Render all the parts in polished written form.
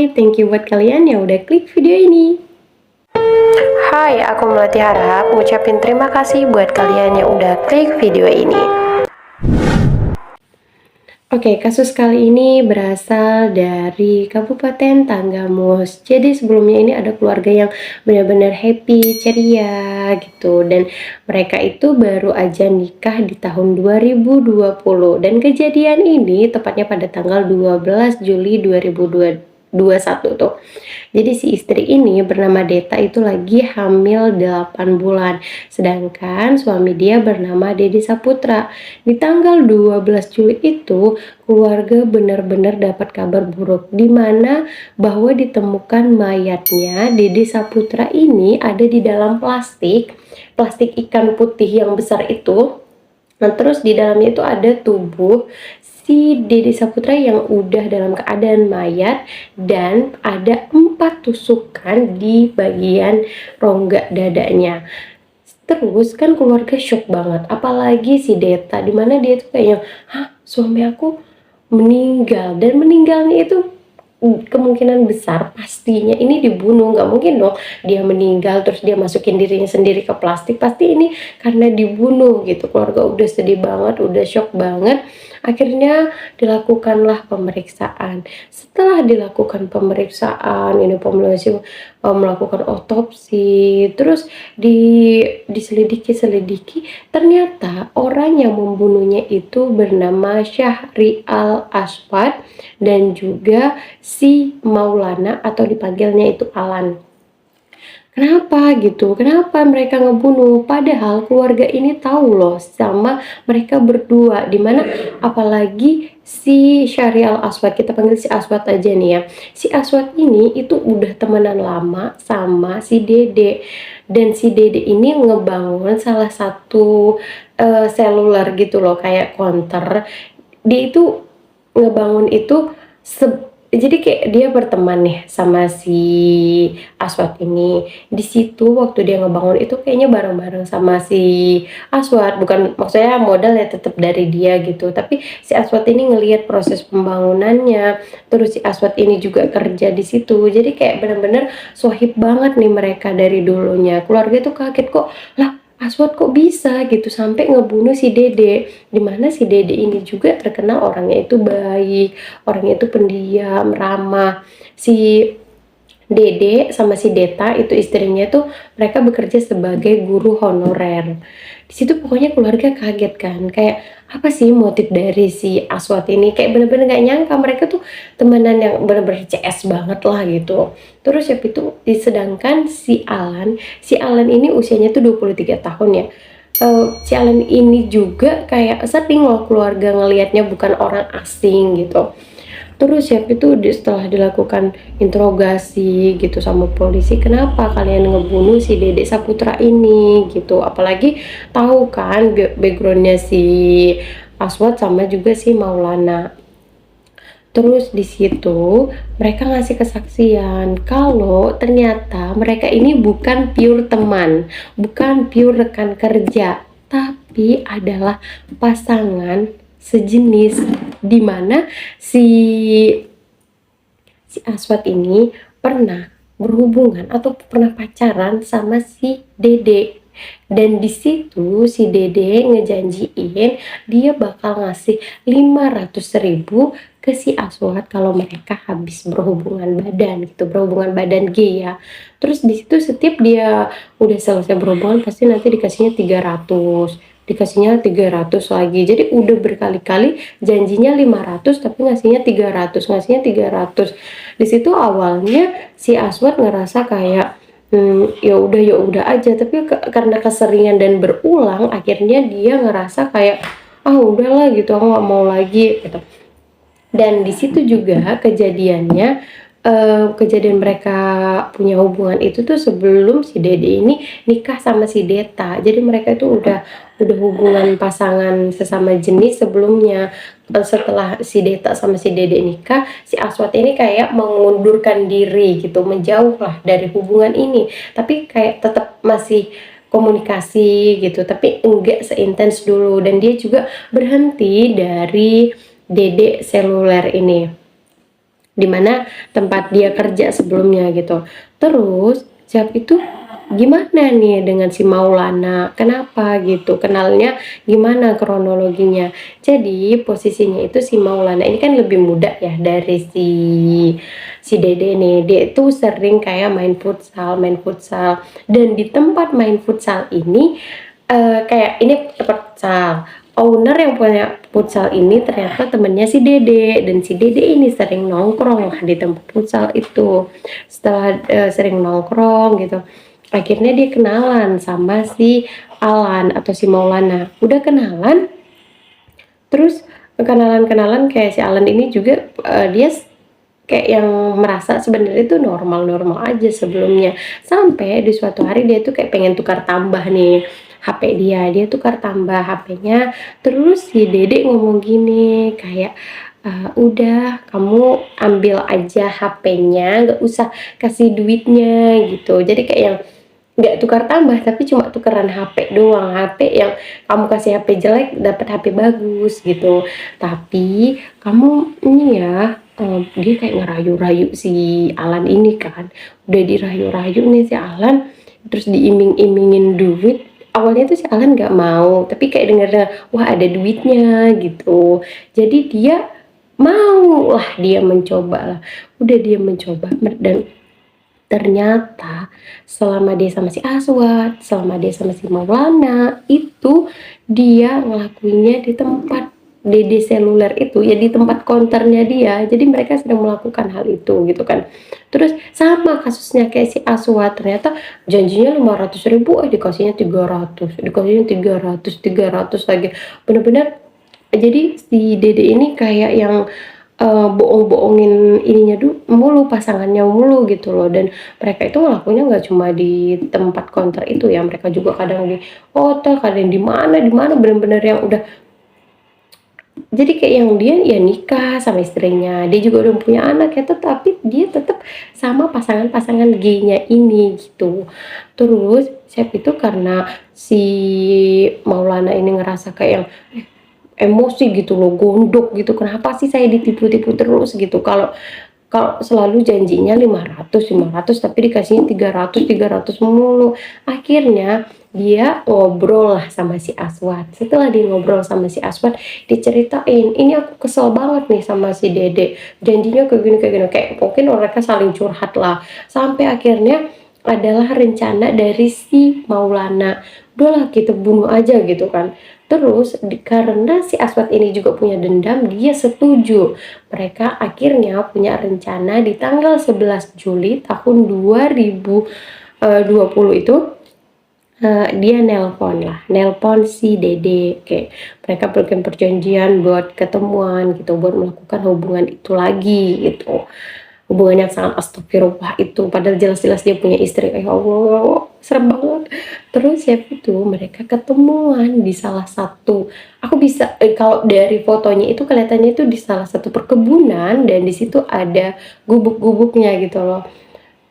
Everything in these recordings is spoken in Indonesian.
Hai, thank you buat kalian yang udah klik video ini. Hai, aku Melati Harap ngucapin terima kasih buat kalian yang udah klik video ini. Oke, kasus kali ini berasal dari Kabupaten Tanggamus. Jadi sebelumnya ini ada keluarga yang benar-benar happy, ceria gitu. Dan mereka itu baru aja nikah di tahun 2020. Dan kejadian ini tepatnya pada tanggal 12 Juli 2021 tuh. Jadi si istri ini bernama Deta itu lagi hamil 8 bulan. Sedangkan suami dia bernama Dedi Saputra. Di tanggal 12 Juli itu keluarga benar-benar dapat kabar buruk di mana bahwa ditemukan mayatnya Dedi Saputra ini ada di dalam plastik ikan putih yang besar itu. Nah, terus di dalamnya itu ada tubuh si Dedi Saputra yang udah dalam keadaan mayat dan ada 4 tusukan di bagian rongga dadanya. Terus kan keluarga shock banget, apalagi si Deta, dimana dia tuh kayaknya, hah, suami aku meninggal, dan meninggalnya itu kemungkinan besar pastinya ini dibunuh. Nggak mungkin dong dia meninggal terus dia masukin dirinya sendiri ke plastik, pasti ini karena dibunuh gitu. Keluarga udah sedih banget, udah shock banget. Akhirnya dilakukanlah pemeriksaan. Setelah dilakukan pemeriksaan, ini polisi melakukan otopsi, terus diselidiki, ternyata orang yang membunuhnya itu bernama Syahrial Aswad dan juga si Maulana atau dipanggilnya itu Alan. Kenapa gitu? Kenapa mereka ngebunuh? Padahal keluarga ini tahu loh sama mereka berdua, dimana apalagi si Syahrial Aswad, kita panggil si Aswad aja nih ya. Si Aswad ini itu udah temenan lama sama si Dede. Dan si Dede ini ngebangun salah satu seluler gitu loh, kayak counter. Dia itu ngebangun itu jadi kayak dia berteman nih sama si Aswad ini. Di situ waktu dia ngebangun itu kayaknya bareng-bareng sama si Aswad, bukan maksudnya modal ya tetap dari dia gitu, tapi si Aswad ini ngelihat proses pembangunannya, terus si Aswad ini juga kerja di situ. Jadi kayak bener-bener sohib banget nih mereka dari dulunya. Keluarga tuh kaget, kok lah Aswad kok bisa gitu sampai ngebunuh si Dede, dimana si Dede ini juga terkenal orangnya itu baik, orangnya itu pendiam, ramah. Si Dede sama si Deta itu istrinya tuh mereka bekerja sebagai guru honorer. Di situ pokoknya keluarga kaget kan, kayak apa sih motif dari si Aswad ini, kayak bener-bener gak nyangka mereka tuh temenan yang bener-bener CS banget lah gitu. Terus ya itu sedangkan si Alan ini usianya tuh 23 tahun ya. Si Alan ini juga kayak sering loh keluarga ngelihatnya bukan orang asing gitu. Terus ya itu setelah dilakukan interogasi gitu sama polisi, kenapa kalian ngebunuh si Dede Saputra ini gitu, apalagi tahu kan backgroundnya si Aswad sama juga si Maulana. Terus di situ mereka ngasih kesaksian kalau ternyata mereka ini bukan pure teman, bukan pure rekan kerja, tapi adalah pasangan sejenis, di mana si Aswad ini pernah berhubungan atau pernah pacaran sama si Dede. Dan di situ si Dede ngejanjiin dia bakal ngasih 500.000 ke si Aswad kalau mereka habis berhubungan badan gitu, berhubungan badan gay ya. Terus di situ setiap dia udah selesai berhubungan pasti nanti dikasihnya 300 lagi. Jadi udah berkali-kali janjinya 500 tapi ngasihnya 300. Di situ awalnya si Aswad ngerasa kayak ya udah aja, tapi karena keseringan dan berulang akhirnya dia ngerasa kayak udahlah gitu, aku nggak mau lagi gitu. Dan di situ juga kejadian mereka punya hubungan itu tuh sebelum si Dede ini nikah sama si Deta. Jadi mereka itu udah hubungan pasangan sesama jenis sebelumnya. Setelah si Deta sama si Dede nikah, si Aswad ini kayak mengundurkan diri gitu, menjauh lah dari hubungan ini, tapi kayak tetap masih komunikasi gitu, tapi enggak seintens dulu. Dan dia juga berhenti dari Dede seluler ini. dimana tempat dia kerja sebelumnya gitu. Terus Syaf itu gimana nih dengan si Maulana, kenapa gitu, kenalnya gimana kronologinya. Jadi posisinya itu si Maulana ini kan lebih muda ya dari si Dede nih. Dia itu sering kayak main futsal dan di tempat main futsal ini kayak ini tempat futsal, owner yang punya futsal ini ternyata temennya si Dede, dan si Dede ini sering nongkrong lah di tempat futsal itu. Setelah sering nongkrong gitu, akhirnya dia kenalan sama si Alan atau si Maulana. Udah kenalan, terus kenalan kayak si Alan ini juga dia kayak yang merasa sebenarnya itu normal-normal aja sebelumnya. Sampai di suatu hari dia tuh kayak pengen tukar tambah nih HP dia tukar tambah HP-nya. Terus si Dede ngomong gini kayak udah kamu ambil aja HP-nya, nggak usah kasih duitnya gitu. Jadi kayak yang nggak tukar tambah tapi cuma tukeran HP doang, HP yang kamu kasih HP jelek dapat HP bagus gitu. Tapi kamu ini ya, dia kayak ngerayu-rayu si Alan ini kan, udah dirayu-rayu nih si Alan, terus diiming-imingin duit. Awalnya tuh si Alan nggak mau, tapi kayak denger wah ada duitnya gitu, jadi dia mau lah, dia mencoba lah. Udah dia mencoba dan ternyata selama dia sama si Aswad, selama dia sama si Maulana, itu dia ngelakuinnya di tempat Dede seluler itu, ya di tempat counternya dia. Jadi mereka sedang melakukan hal itu gitu kan. Terus sama kasusnya kayak si Aswad, ternyata janjinya 500.000, dikasihnya 300, dikasihnya 300 lagi. Bener-bener jadi si Dede ini kayak yang bohong-bohongin ininya mulu, pasangannya mulu gitu loh. Dan mereka itu ngelakuinnya nggak cuma di tempat counter itu ya, mereka juga kadang di hotel, kadang di mana bener-bener yang udah, jadi kayak yang dia ya nikah sama istrinya, dia juga udah punya anak ya, tetapi dia tetap sama pasangan-pasangan gay-nya ini gitu. Terus Chef itu karena si Maulana ini ngerasa kayak yang emosi gitu loh, gondok gitu, kenapa sih saya ditipu-tipu terus gitu, kalau kalau selalu janjinya 500 tapi dikasihnya 300 mulu. Akhirnya dia ngobrol lah sama si Aswad. Setelah dia ngobrol sama si Aswad, diceritain, ini aku kesel banget nih sama si Dede, janjinya kayak gini, kayak mungkin mereka saling curhat lah. Sampai akhirnya adalah rencana dari si Maulana, udahlah kita bunuh aja gitu kan. Terus karena si Aswad ini juga punya dendam, dia setuju. Mereka akhirnya punya rencana di tanggal 11 Juli tahun 2020 itu, dia nelpon si Dede, kayak mereka bikin perjanjian buat ketemuan gitu, buat melakukan hubungan itu lagi gitu. Hubungan yang sangat astagfirullah itu, padahal jelas-jelas dia punya istri. Ya Allah, serem banget. Terus ya itu mereka ketemuan di salah satu, aku bisa kalau dari fotonya itu kelihatannya itu di salah satu perkebunan, dan di situ ada gubuk-gubuknya gitu loh.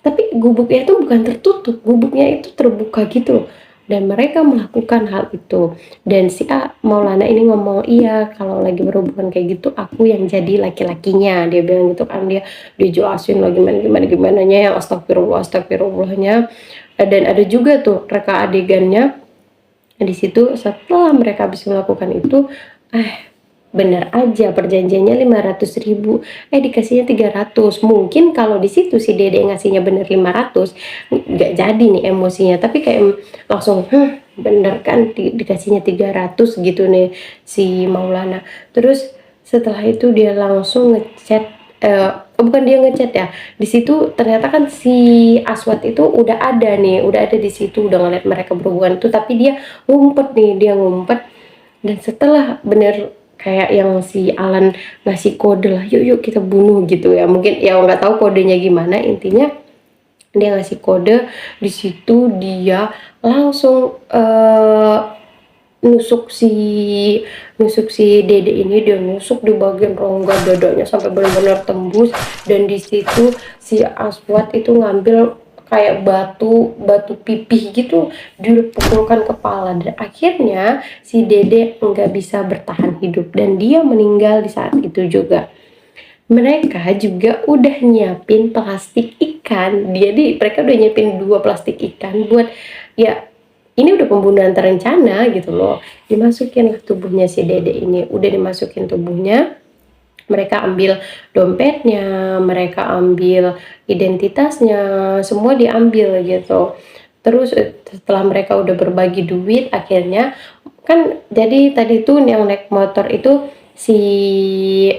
Tapi gubuknya itu bukan tertutup, gubuknya itu terbuka gitu loh. Dan mereka melakukan hal itu. Dan si Maulana ini ngomong, iya kalau lagi berhubungan kayak gitu aku yang jadi laki-lakinya. Dia bilang gitu kan, dia dijelasin lagi gimana-gimananya yang astagfirullahnya. Dan ada juga tuh reka adegannya di situ setelah mereka habis melakukan itu, bener aja perjanjiannya 500.000, dikasihnya 300. Mungkin kalau di situ si Dede ngasihnya bener 500, nggak jadi nih emosinya, tapi kayak langsung bener kan dikasihnya 300 gitu nih si Maulana. Terus setelah itu dia langsung ngechat, bukan dia ngechat ya, di situ ternyata kan si Aswad itu udah ada di situ, udah ngeliat mereka berhubungan itu, tapi dia ngumpet. Dan setelah bener kayak yang si Alan ngasih kode lah, yuk kita bunuh gitu ya, mungkin ya nggak tahu kodenya gimana, intinya dia ngasih kode. Di situ dia langsung nusuk si Dede ini, dia nusuk di bagian rongga dadanya sampai benar-benar tembus. Dan di situ si Aswad itu ngambil kayak batu pipih gitu, dipukulkan kepala, dan akhirnya si Dede nggak bisa bertahan hidup dan dia meninggal di saat itu juga. mereka juga udah nyiapin plastik ikan. Jadi mereka udah nyiapin 2 plastik ikan buat, ya ini udah pembunuhan terencana gitu loh. Dimasukin lah tubuhnya si Dede ini, udah dimasukin tubuhnya, mereka ambil dompetnya, mereka ambil identitasnya, semua diambil gitu. Terus setelah mereka udah berbagi duit, akhirnya kan jadi tadi tuh yang naik motor itu si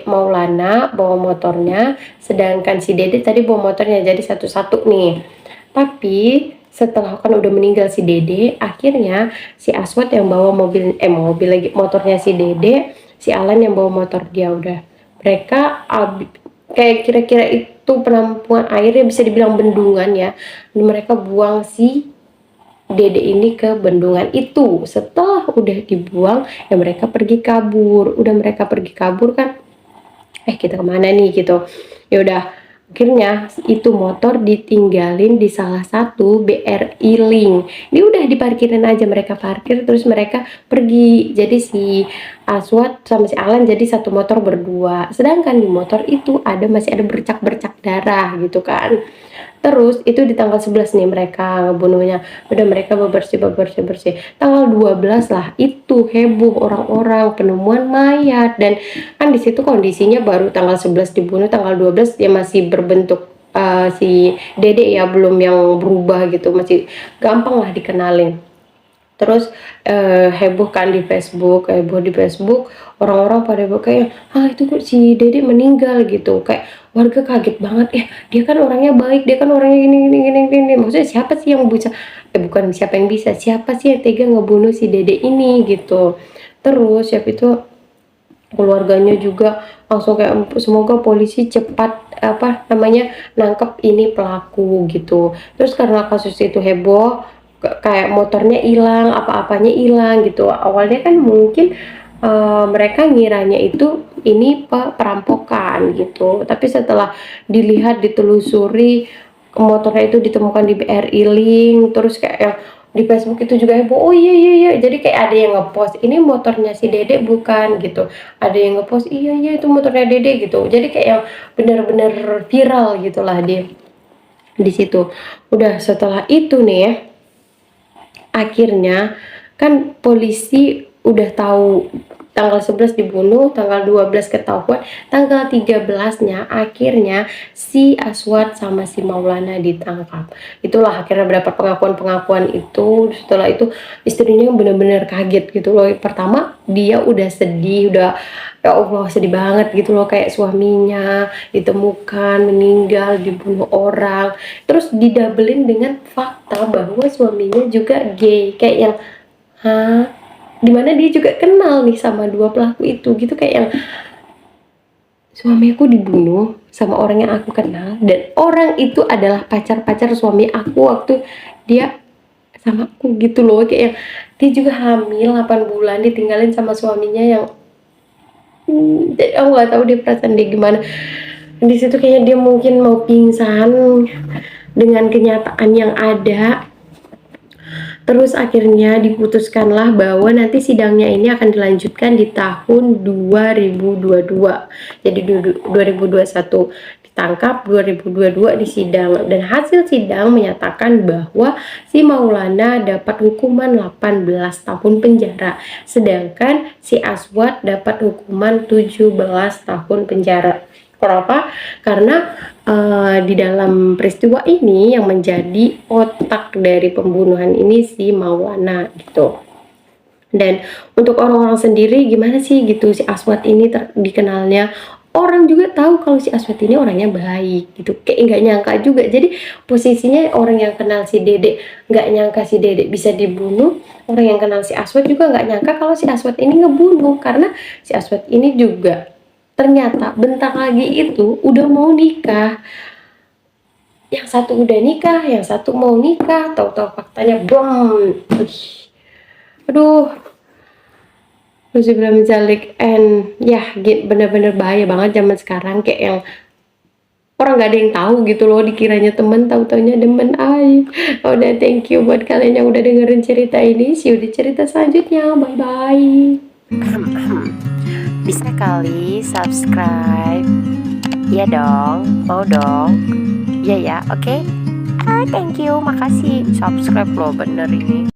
Maulana bawa motornya, sedangkan si Dede tadi bawa motornya, jadi satu-satu nih. Tapi setelah kan udah meninggal si Dede, akhirnya si Aswad yang bawa mobil lagi, motornya si Dede, si Alan yang bawa motor dia udah. Mereka kayak kira-kira itu penampungan air ya, bisa dibilang bendungan ya. Mereka buang si Dede ini ke bendungan itu. Setelah udah dibuang, ya mereka pergi kabur. Udah mereka pergi kabur kan, kita kemana nih gitu. Ya udah, akhirnya itu motor ditinggalin di salah satu BRI Link. Ini udah diparkirin aja, mereka parkir terus mereka pergi. Jadi si Aswad sama si Alan jadi satu motor berdua. Sedangkan di motor itu masih ada bercak-bercak darah gitu kan. Terus itu di tanggal 11 nih mereka ngebunuhnya. Udah mereka bersih. Tanggal 12 lah itu heboh orang-orang penemuan mayat, dan kan di situ kondisinya baru tanggal 11 dibunuh, tanggal 12 ya masih berbentuk si Dede ya, belum yang berubah gitu, masih gampang lah dikenalin. Terus heboh kan di Facebook, orang-orang pada kayak, itu kok si Dede meninggal gitu, kayak warga kaget banget, dia kan orangnya baik, dia kan orangnya gini, maksudnya siapa sih yang bisa, bukan siapa yang bisa, siapa sih yang tega ngebunuh si Dede ini gitu. Terus siapa itu, keluarganya juga langsung kayak semoga polisi cepat nangkep ini pelaku gitu. Terus karena kasus itu heboh, kayak motornya hilang, apa-apanya hilang gitu. Awalnya kan mungkin mereka ngiranya itu ini perampokan gitu, tapi setelah dilihat, ditelusuri, motornya itu ditemukan di BRI Link, terus kayak yang di Facebook itu juga heboh, oh iya, jadi kayak ada yang ngepost ini motornya si Dede bukan gitu, ada yang ngepost iya itu motornya Dede gitu, jadi kayak yang bener-bener viral gitulah dia di situ. Udah setelah itu nih ya, akhirnya kan polisi udah tahu tanggal 11 dibunuh, tanggal 12 ketahuan, tanggal 13-nya akhirnya si Aswad sama si Maulana ditangkap. Itulah akhirnya berapa pengakuan-pengakuan itu. Setelah itu istrinya bener-bener kaget gitu loh. Pertama dia udah sedih, udah ya Allah sedih banget gitu loh, kayak suaminya ditemukan meninggal, dibunuh orang. Terus didabelin dengan fakta bahwa suaminya juga gay, kayak yang dimana dia juga kenal nih sama dua pelaku itu gitu, kayak yang suamiku dibunuh sama orang yang aku kenal, dan orang itu adalah pacar suami aku waktu dia sama aku gitu loh, kayak yang dia juga hamil 8 bulan ditinggalin sama suaminya yang aku nggak tahu dia perasaan dia gimana di situ. Kayaknya dia mungkin mau pingsan dengan kenyataan yang ada. Terus akhirnya diputuskanlah bahwa nanti sidangnya ini akan dilanjutkan di tahun 2022. Jadi 2021 ditangkap, 2022 disidang, dan hasil sidang menyatakan bahwa si Maulana dapat hukuman 18 tahun penjara, sedangkan si Aswad dapat hukuman 17 tahun penjara. Kenapa? Karena di dalam peristiwa ini yang menjadi otak dari pembunuhan ini si Maulana gitu. Dan untuk orang-orang sendiri gimana sih gitu, si Aswad ini dikenalnya, orang juga tahu kalau si Aswad ini orangnya baik gitu, kayak nggak nyangka juga. Jadi posisinya orang yang kenal si Dede nggak nyangka si Dede bisa dibunuh, orang yang kenal si Aswad juga nggak nyangka kalau si Aswad ini ngebunuh, karena si Aswad ini juga ternyata bentar lagi itu udah mau nikah. Yang satu udah nikah, yang satu mau nikah, tahu-tahu faktanya bom. Aduh, Nauzubillah min dzalik. And ya, bener-bener bahaya banget zaman sekarang, kayak yang orang gak ada yang tahu gitu loh, dikiranya temen, tahu-taunya demen. Udah, thank you buat kalian yang udah dengerin cerita ini. See you di cerita selanjutnya. Bye bye. Bisa kali subscribe, Iya dong, mau dong. Iya ya, oke. Ah, thank you, makasih. Subscribe loh, bener ini.